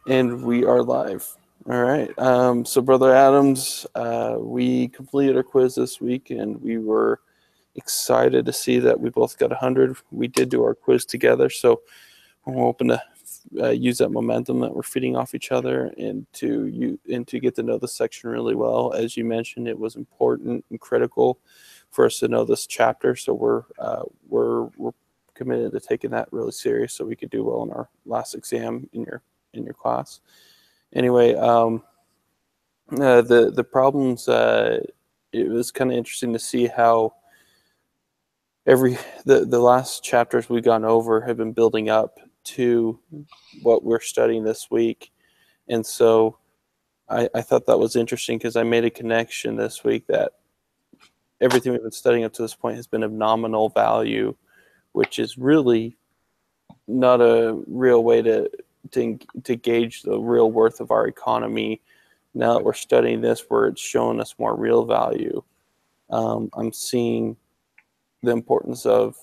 And we are live. All right. So, Brother Adams, we completed our quiz this week, and we were excited to see that we both got 100. We did do our quiz together, so we're hoping to use that momentum that we're feeding off each other and to get to know this section really well. As you mentioned, it was important and critical for us to know this chapter, so we're committed to taking that really serious so we could do well in our last exam in your class. Anyway, the problems. It was kind of interesting to see how the last chapters we've gone over have been building up to what we're studying this week, and so I thought that was interesting because I made a connection this week that everything we've been studying up to this point has been of nominal value, which is really not a real way to gauge the real worth of our economy. Now that we're studying this, where it's showing us more real value, I'm seeing the importance of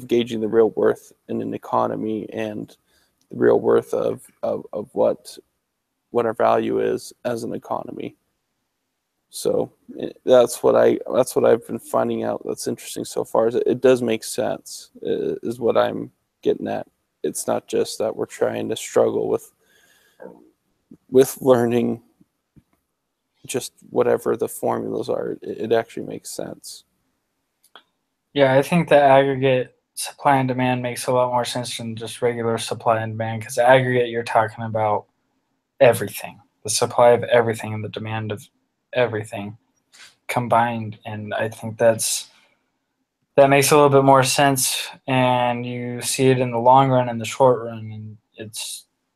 gauging the real worth in an economy and the real worth of what our value is as an economy. So that's what I've been finding out that's interesting so far. Is it does make sense, is what I'm getting at. It's not just that we're trying to struggle with learning just whatever the formulas are. It actually makes sense. Yeah, I think the aggregate supply and demand makes a lot more sense than just regular supply and demand, because aggregate, you're talking about everything, the supply of everything and the demand of everything combined. And I think that makes a little bit more sense, and you see it in the long run and the short run, and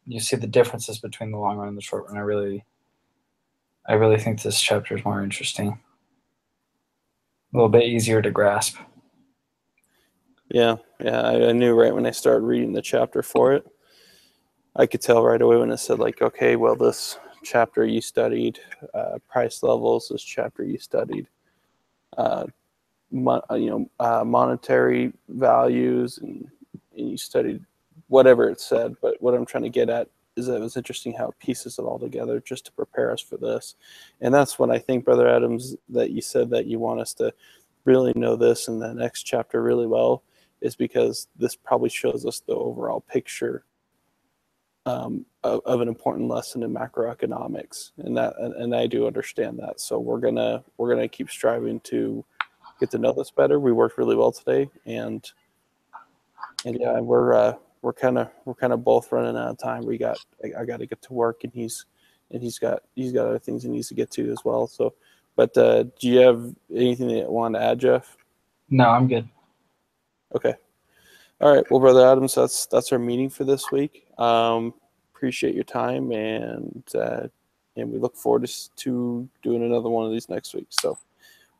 you see the differences between the long run and the short run. I really think this chapter is more interesting, a little bit easier to grasp. Yeah, I knew right when I started reading the chapter for it. I could tell right away when it said, like, okay, well, this chapter you studied price levels. This chapter you studied, uh, monetary values, and you studied whatever it said. But what I'm trying to get at is that it was interesting how it pieces it all together just to prepare us for this. And that's when I think, Brother Adams, that you said that you want us to really know this in the next chapter really well, is because this probably shows us the overall picture of an important lesson in macroeconomics, and I do understand that. So we're gonna keep striving to get to know this better. We worked really well today, and yeah, we're kind of both running out of time. I got to get to work, and he's got other things he needs to get to as well. So, but do you have anything that you want to add, Jeff? No, I'm good. Okay. All right. Well, Brother Adams, that's our meeting for this week. Appreciate your time, and we look forward to doing another one of these next week. So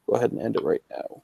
go ahead and end it right now.